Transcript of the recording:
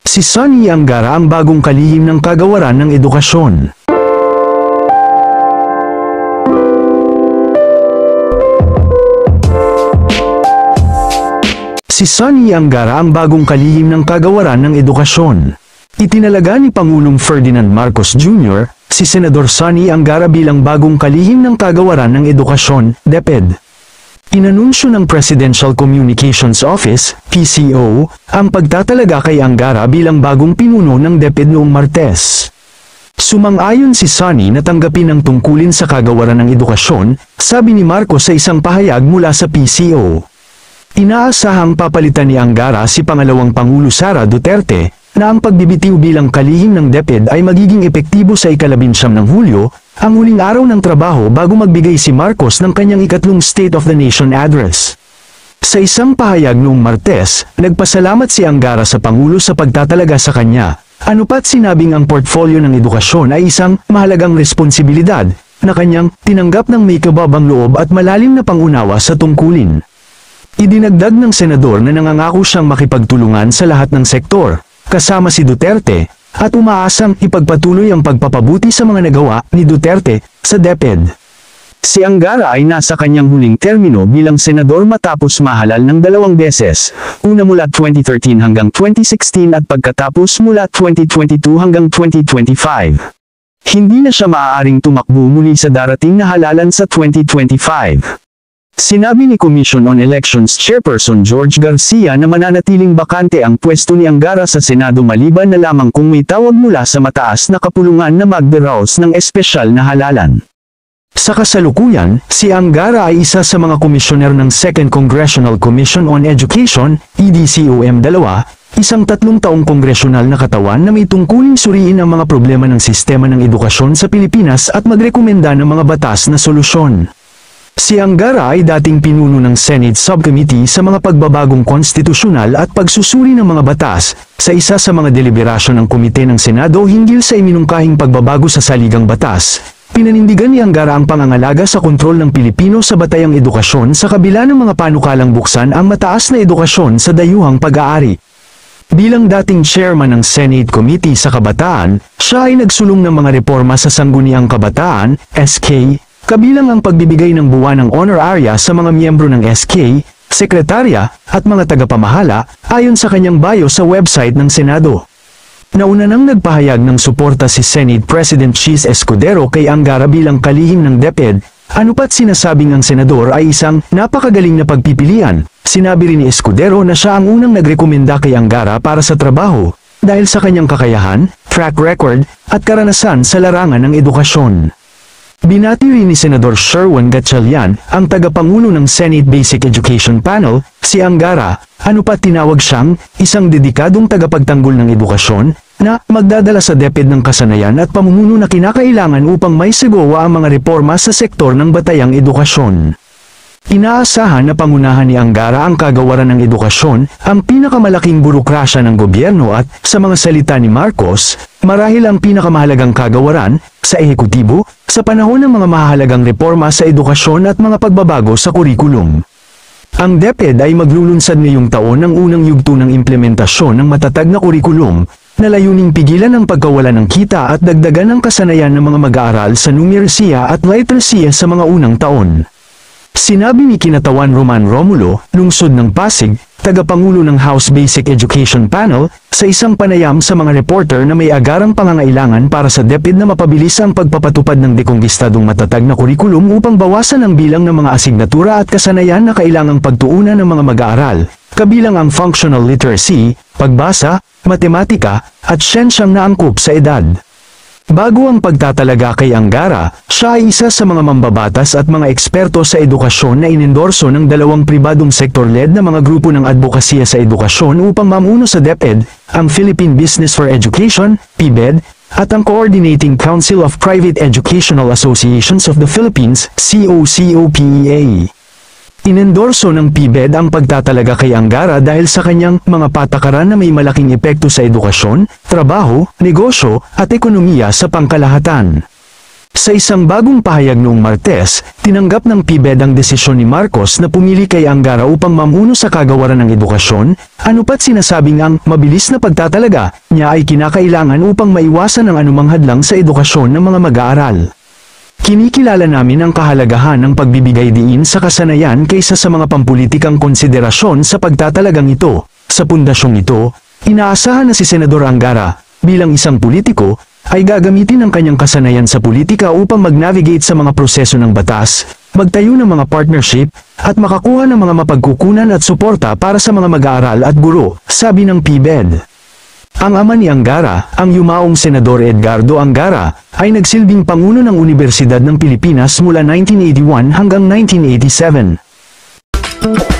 Si Sonny Angara ang bagong kalihim ng kagawaran ng edukasyon. Si Sonny Angara ang bagong kalihim ng kagawaran ng edukasyon. Itinalaga ni Pangulong Ferdinand Marcos Jr., si Senador Sonny Angara bilang bagong kalihim ng kagawaran ng edukasyon, DepEd. Inanunsyo ng Presidential Communications Office, PCO, ang pagtatalaga kay Angara bilang bagong pinuno ng DepEd noong Martes. Sumang-ayon si Sonny na tanggapin ang tungkulin sa kagawaran ng edukasyon, sabi ni Marcos sa isang pahayag mula sa PCO. Inaasahang papalitan ni Angara si pangalawang Pangulo Sara Duterte, na ang pagbibitiw bilang kalihim ng DepEd ay magiging epektibo sa ika-19 ng Hulyo, ang huling araw ng trabaho bago magbigay si Marcos ng kanyang ikatlong State of the Nation address. Sa isang pahayag noong Martes, nagpasalamat si Angara sa Pangulo sa pagtatalaga sa kanya. Anupat sinabing ang portfolyo ng edukasyon ay isang mahalagang responsibilidad na kanyang tinanggap ng may kababang loob at malalim na pangunawa sa tungkulin. Idinagdag ng senador na nangangako siyang makipagtulungan sa lahat ng sektor, kasama si Duterte, at umaasang ipagpatuloy ang pagpapabuti sa mga nagawa ni Duterte sa DepEd. Si Angara ay nasa kanyang huling termino bilang senador matapos mahalal ng 2 beses, una mula 2013 hanggang 2016 at pagkatapos mula 2022 hanggang 2025. Hindi na siya maaaring tumakbo muli sa darating na halalan sa 2025. Sinabi ni Commission on Elections Chairperson George Garcia na mananatiling bakante ang pwesto ni Angara sa Senado maliban na lamang kung may tawag mula sa mataas na kapulungan na magdaraos ng espesyal na halalan. Sa kasalukuyan, si Angara ay isa sa mga komisyoner ng Second Congressional Commission on Education, EDCOM-2, isang 3 taong kongresyonal na katawan na may tungkuling suriin ang mga problema ng sistema ng edukasyon sa Pilipinas at magrekomenda ng mga batas na solusyon. Si Angara ay dating pinuno ng Senate Subcommittee sa mga pagbabagong konstitusyonal at pagsusuri ng mga batas, sa isa sa mga deliberasyon ng Komite ng Senado hinggil sa iminungkahing pagbabago sa saligang batas. Pinanindigan ni Angara ang pangangalaga sa kontrol ng Pilipino sa batayang edukasyon sa kabila ng mga panukalang buksan ang mataas na edukasyon sa dayuhang pag-aari. Bilang dating chairman ng Senate Committee sa Kabataan, siya ay nagsulong ng mga reforma sa Sangguniang Kabataan, SK, kabilang ang pagbibigay ng buwanang honoraria sa mga miyembro ng SK, sekretarya, at mga tagapamahala, ayon sa kanyang bio sa website ng Senado. Nauna nang nagpahayag ng suporta si Senate President Chis Escudero kay Angara bilang kalihim ng DepEd, anupat sinasabing ang senador ay isang napakagaling na pagpipilian. Sinabi rin ni Escudero na siya ang unang nagrekomenda kay Angara para sa trabaho, dahil sa kanyang kakayahan, track record, at karanasan sa larangan ng edukasyon. Binati rin ni Senador Sherwin Gatchalian, ang tagapangulo ng Senate Basic Education Panel, si Angara, anupat tinawag siyang isang dedikadong tagapagtanggol ng edukasyon, na magdadala sa DepEd ng kasanayan at pamumuno na kinakailangan upang may sagawa ang mga reforma sa sektor ng batayang edukasyon. Inaasahan na pangunahan ni Angara ang kagawaran ng edukasyon, ang pinakamalaking burokrasya ng gobyerno at, sa mga salita ni Marcos, marahil ang pinakamahalagang kagawaran, sa ehekutibo, sa panahon ng mga mahalagang reforma sa edukasyon at mga pagbabago sa kurikulum. Ang DepEd ay maglulunsad ngayong taon ng unang yugto ng implementasyon ng matatag na kurikulum, na layuning pigilan ang pagkawala ng kita at dagdagan ang kasanayan ng mga mag-aaral sa numerasiya at literacy sa mga unang taon. Sinabi ni Kinatawan Roman Romulo, lungsod ng Pasig, tagapangulo ng House Basic Education Panel, sa isang panayam sa mga reporter na may agarang pangangailangan para sa DepEd na mapabilis ang pagpapatupad ng dekongistadong matatag na kurikulum upang bawasan ang bilang ng mga asignatura at kasanayan na kailangang pagtuunan ng mga mag-aaral, kabilang ang functional literacy, pagbasa, matematika, at siyensyang naangkop sa edad. Bago ang pagtatalaga kay Angara, siya ay isa sa mga mambabatas at mga eksperto sa edukasyon na inendorso ng 2 pribadong sektor-led na mga grupo ng advokasya sa edukasyon upang mamuno sa DepEd, ang Philippine Business for Education, PBED, at ang Coordinating Council of Private Educational Associations of the Philippines, COCOPEA. Inendorso ng PBED ang pagtatalaga kay Angara dahil sa kanyang mga patakaran na may malaking epekto sa edukasyon, trabaho, negosyo, at ekonomiya sa pangkalahatan. Sa isang bagong pahayag noong Martes, tinanggap ng PBED ang desisyon ni Marcos na pumili kay Angara upang mamuno sa kagawaran ng edukasyon, anupat sinasabing ang mabilis na pagtatalaga niya ay kinakailangan upang maiwasan ang anumang hadlang sa edukasyon ng mga mag-aaral. Kinikilala namin ang kahalagahan ng pagbibigay diin sa kasanayan kaysa sa mga pampulitikang konsiderasyon sa pagtatalagang ito. Sa pundasyong ito, inaasahan na si Senador Angara, bilang isang politiko, ay gagamitin ang kanyang kasanayan sa politika upang mag-navigate sa mga proseso ng batas, magtayo ng mga partnership, at makakuha ng mga mapagkukunan at suporta para sa mga mag-aaral at guro, sabi ng PBED. Ang ama ni Angara, ang yumaong Senador Edgardo Angara, ay nagsilbing Pangulo ng Universidad ng Pilipinas mula 1981 hanggang 1987.